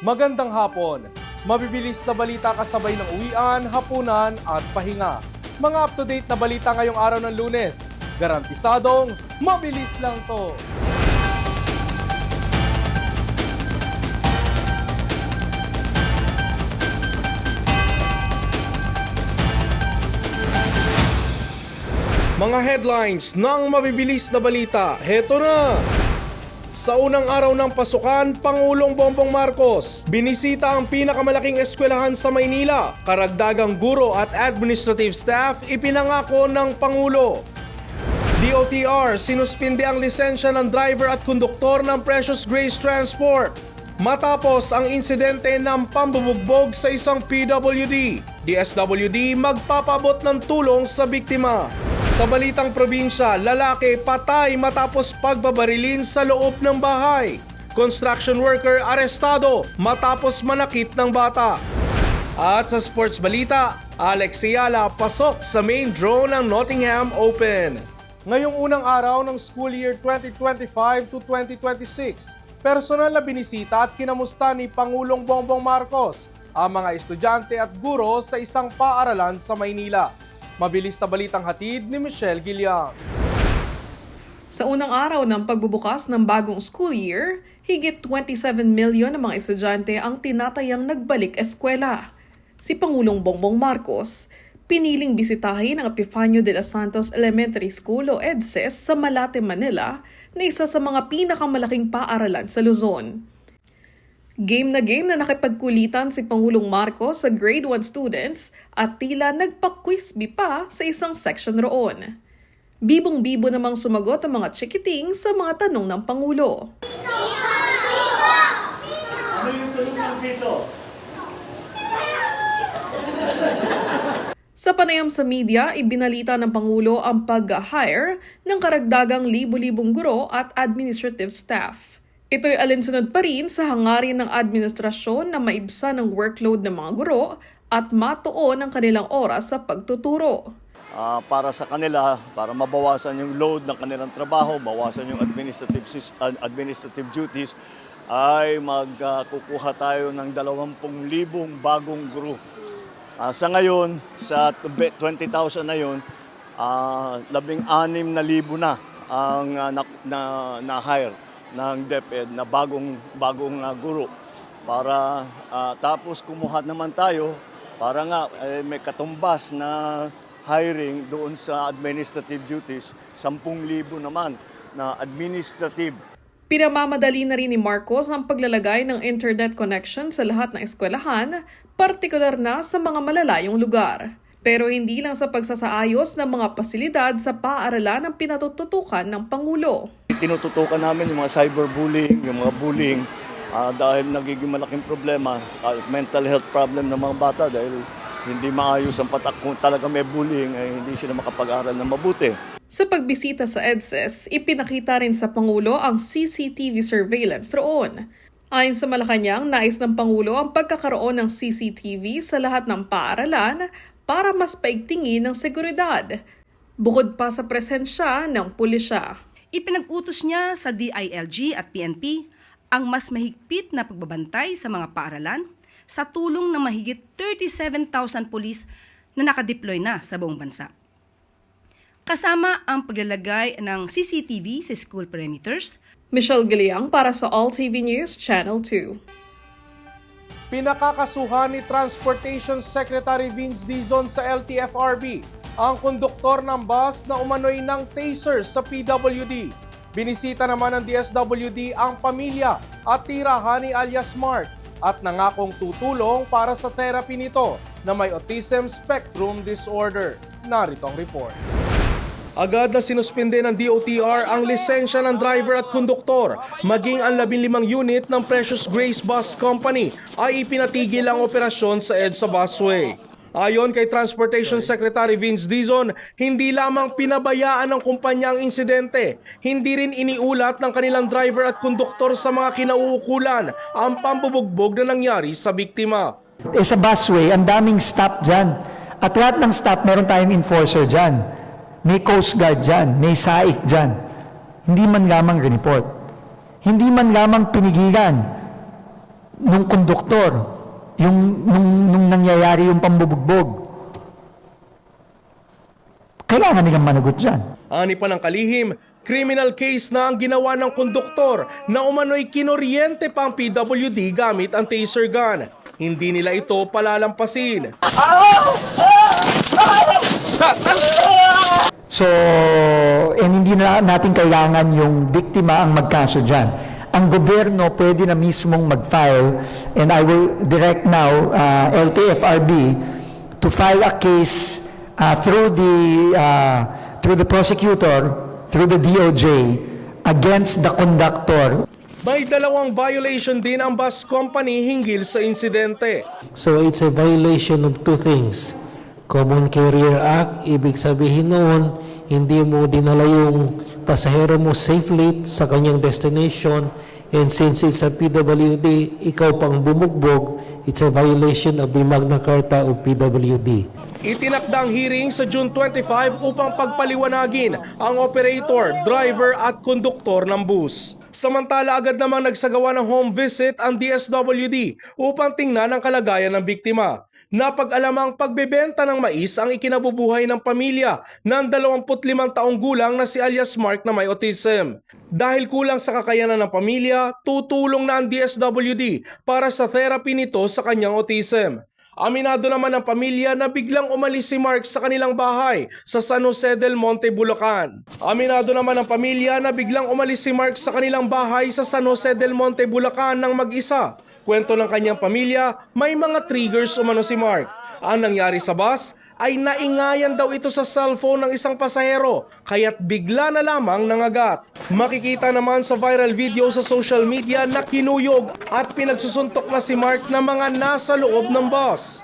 Magandang hapon. Mabibilis na balita kasabay ng uwian, hapunan at pahinga. Mga up-to-date na balita ngayong araw ng Lunes. Garantisadong mabilis lang to. Mga headlines ng mabibilis na balita, heto na! Sa unang araw ng pasukan, Pangulong Bongbong Marcos binisita ang pinakamalaking eskwelahan sa Maynila. Karagdagang guro at administrative staff ipinangako ng Pangulo. DOTR sinuspinde ang lisensya ng driver at konduktor ng Precious Grace Transport matapos ang insidente ng pambubugbog sa isang PWD. DSWD magpapabot ng tulong sa biktima. Sa balitang probinsya, lalaki patay matapos pagbabarilin sa loob ng bahay. Construction worker arestado matapos manakit ng bata. At sa sports balita, Alex Ayala pasok sa main draw ng Nottingham Open. Ngayong unang araw ng school year 2025 to 2026, personal na binisita at kinamusta ni Pangulong Bongbong Marcos ang mga estudyante at guro sa isang paaralan sa Maynila. Mabilis na balitang hatid ni Michelle Giliang. Sa unang araw ng pagbubukas ng bagong school year, higit 27 million ng mga estudyante ang tinatayang nagbalik eskwela. Si Pangulong Bongbong Marcos, piniling bisitahin ang Epifanio de los Santos Elementary School o EDSES sa Malate, Manila, na isa sa mga pinakamalaking paaralan sa Luzon. Game na nakipagkulitan si Pangulong Marcos sa grade 1 students at tila nagpa-quizby pa sa isang section roon. Bibong-bibo namang sumagot ang mga chikiting sa mga tanong ng Pangulo. Ano yung tanong ng dito? Sa panayam sa media, ibinalita ng Pangulo ang pag-hire ng karagdagang libo-libong guro at administrative staff. Ito'y alinsunod pa rin sa hangarin ng administrasyon na maibsan ang workload ng mga guro at matuon ang kanilang oras sa pagtuturo. Para sa kanila, para mabawasan yung load ng kanilang trabaho, bawasan yung administrative duties, ay magkukuha tayo ng 20,000 bagong guro. Sa ngayon, sa 20,000 na yun, 16,000 na ang na-hire ng DepEd na bagong guro para tapos kumuha naman tayo para nga may katumbas na hiring doon sa administrative duties, 10,000 naman na administrative. Pinamamadali na rin ni Marcos ang paglalagay ng internet connection sa lahat ng eskwelahan, partikular na sa mga malalayong lugar. Pero hindi lang sa pagsasaayos ng mga pasilidad sa paaralan ang pinatututukan ng Pangulo. Tinututukan namin yung mga cyberbullying, yung mga bullying dahil nagiging malaking problema, mental health problem ng mga bata dahil hindi maayos ang patak. Kung talaga may bullying, ay hindi sila makapag-aral ng mabuti. Sa pagbisita sa EDSES, ipinakita rin sa Pangulo ang CCTV surveillance roon. Ayon sa Malacanang, nais ng Pangulo ang pagkakaroon ng CCTV sa lahat ng paaralan para mas paigtingin ang seguridad, bukod pa sa presensya ng pulisya. Ipinag-utos niya sa DILG at PNP ang mas mahigpit na pagbabantay sa mga paaralan sa tulong ng mahigit 37,000 pulis na nakadeploy na sa buong bansa. Kasama ang paglalagay ng CCTV sa school perimeters. Michelle Giliang para sa All TV News Channel 2. Pinakakasuhan ni Transportation Secretary Vince Dizon sa LTFRB ang konduktor ng bus na umano'y ng taser sa PWD. Binisita naman ng DSWD ang pamilya at tirahan ni alias Mark at nangakong tutulong para sa therapy nito na may autism spectrum disorder. Narito ang report. Agad na sinuspinde ng DOTR ang lisensya ng driver at konduktor, maging ang 15 unit ng Precious Grace Bus Company ay ipinatigil ang operasyon sa EDSA Busway. Ayon kay Transportation Secretary Vince Dizon, hindi lamang pinabayaan ng kumpanya ang insidente, hindi rin iniulat ng kanilang driver at konduktor sa mga kinauukulan ang pambubugbog na nangyari sa biktima. Sa busway, ang daming stop dyan. At lahat ng stop, meron tayong enforcer dyan. May Coast Guard dyan, may SAIC dyan. Hindi man lamang report. Hindi man lamang pinigilan nung konduktor, nung nangyayari yung pambubugbog. Kailangan nilang managot dyan. Ani pa ng kalihim, criminal case na ang ginawa ng konduktor na umano'y kinuryente pa ang PWD gamit ang taser gun. Hindi nila ito palalampasin. So, hindi na natin kailangan yung biktima ang magkaso dyan. Ang gobyerno pwede na mismong mag-file, and I will direct now LTFRB to file a case through the prosecutor, through the DOJ, against the conductor. May dalawang violation din ang bus company hinggil sa insidente. So it's a violation of two things. Common Carrier Act, ibig sabihin noon, hindi mo dinala yung pasahero mo safely sa kanyang destination, and since it's a PWD, ikaw pang bumugbog, it's a violation of the Magna Carta of PWD. Itinakda ang hearing sa June 25 upang pagpaliwanagin ang operator, driver at konduktor ng bus. Samantala agad namang nagsagawa ng home visit ang DSWD upang tingnan ang kalagayan ng biktima. Napag-alamang pagbebenta ng mais ang ikinabubuhay ng pamilya ng 25 taong gulang na si alias Mark na may autism. Dahil kulang sa kakayanan ng pamilya, tutulong na ang DSWD para sa therapy nito sa kanyang autism. Aminado naman ang pamilya na biglang umalis si Mark sa kanilang bahay sa San Jose del Monte, Bulacan. Aminado naman ang pamilya na biglang umalis si Mark sa kanilang bahay sa San Jose del Monte, Bulacan ng mag-isa. Kwento ng kanyang pamilya, may mga triggers umano si Mark. Ang nangyari sa bus ay naingayan daw ito sa cellphone ng isang pasahero, kaya't bigla na lamang nangagat. Makikita naman sa viral video sa social media na kinuyog at pinagsusuntok na si Mark na mga nasa loob ng bus.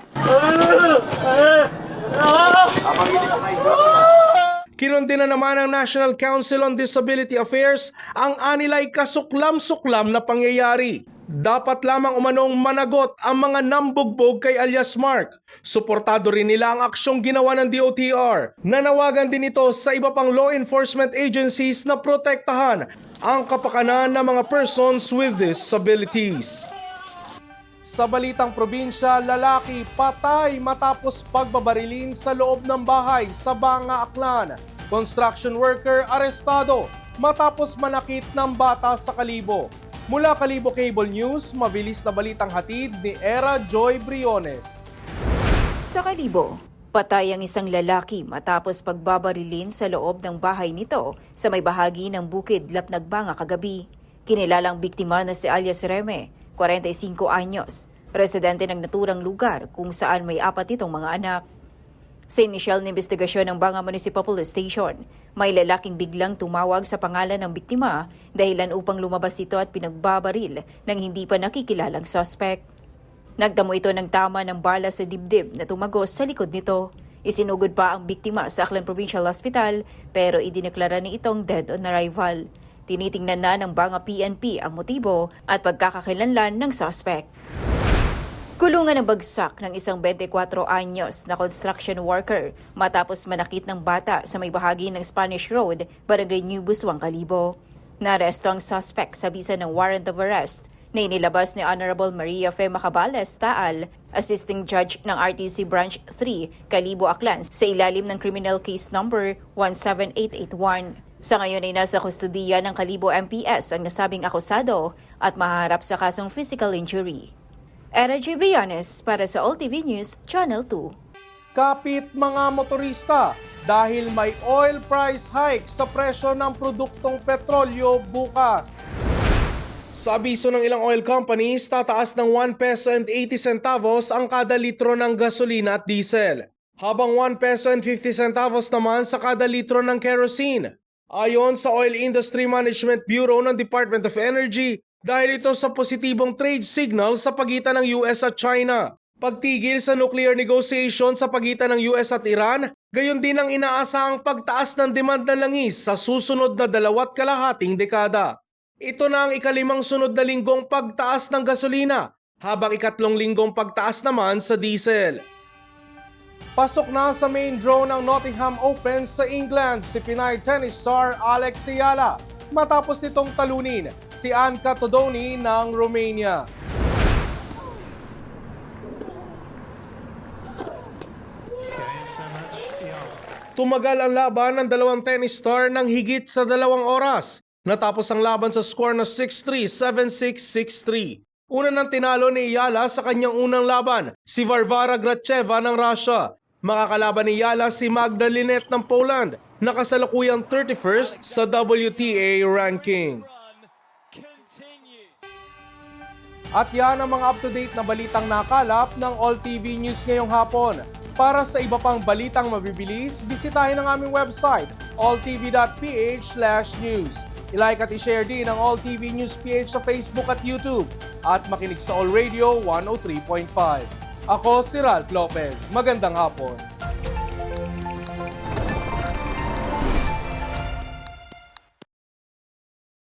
Kinundi na naman ng National Council on Disability Affairs ang anilay kasuklam-suklam na pangyayari. Dapat lamang umanong managot ang mga nambugbog kay alias Mark. Suportado rin nila ang aksyong ginawa ng DOTR. Nanawagan din ito sa iba pang law enforcement agencies na protektahan ang kapakanan ng mga persons with disabilities. Sa balitang probinsya, lalaki patay matapos pagbabarilin sa loob ng bahay sa Banga, Aklan. Construction worker arestado matapos manakit ng bata sa Kalibo. Mula Kalibo Cable News, mabilis na balitang hatid ni Era Joy Briones. Sa Kalibo, patay ang isang lalaki matapos pagbabarilin sa loob ng bahay nito sa may bahagi ng Bukid, Lapnagbanga kagabi. Kinilalang biktima na si alias Reme, 45 anyos, residente ng naturang lugar kung saan may 4 itong mga anak. Sa inisyal na investigasyon ng Banga Municipal Police Station, may lalaking biglang tumawag sa pangalan ng biktima dahilan upang lumabas ito at pinagbabaril ng hindi pa nakikilalang suspect. Nagdamo ito ng tama ng bala sa dibdib na tumagos sa likod nito. Isinugod pa ang biktima sa Aklan Provincial Hospital pero idineklara ni itong dead on arrival. Tinitingnan na ng Banga PNP ang motibo at pagkakakilanlan ng suspect. Kulungan ng bagsak ng isang 24 anyos na construction worker matapos manakit ng bata sa may bahagi ng Spanish Road, Barangay New Busuang, Kalibo. Naresto ang suspect sa bisa ng warrant of arrest na inilabas ni Honorable Maria Fe Macabales Taal, Assisting Judge ng RTC Branch 3, Kalibo, Aklan, sa ilalim ng Criminal Case Number 17881. Sa ngayon ay nasa kustudiya ng Kalibo MPS ang nasabing akusado at mahaharap sa kasong physical injury. Era J. Briones para sa OLTV News, Channel 2. Kapit mga motorista dahil may oil price hike sa presyo ng produktong petrolyo bukas. Sa abiso ng ilang oil companies, tataas ng 1 peso and 80 centavos ang kada litro ng gasolina at diesel, habang 1 peso and 50 centavos naman sa kada litro ng kerosene. Ayon sa Oil Industry Management Bureau ng Department of Energy, dahil ito sa positibong trade signal sa pagitan ng US at China. Pagtigil sa nuclear negotiation sa pagitan ng US at Iran, gayon din ang inaasahang pagtaas ng demand ng langis sa susunod na 2.5 dekada. Ito na ang ika-5 sunod na linggong pagtaas ng gasolina, habang ika-3 linggong pagtaas naman sa diesel. Pasok na sa main draw ng Nottingham Open sa England si Pinay tennis star Alex Ayala matapos nitong talunin si Anca Todoni ng Romania. Tumagal ang laban ng dalawang tennis star ng higit sa 2 oras. Natapos ang laban sa score na 6-3, 7-6, 6-3. Una nang tinalo ni Yala sa kanyang unang laban, si Varvara Gracheva ng Russia. Makakalaban ni Yala si Magda Linette ng Poland, na kasalukuyang 31st sa WTA ranking. At yan ang mga up-to-date na balitang nakalap ng All TV News ngayong hapon. Para sa iba pang balitang mabibilis, bisitahin ang aming website, alltv.ph/news. I-like at i-share din ang All TV News PH sa Facebook at YouTube. At makinig sa All Radio 103.5. Ako si Ralph Lopez. Magandang hapon.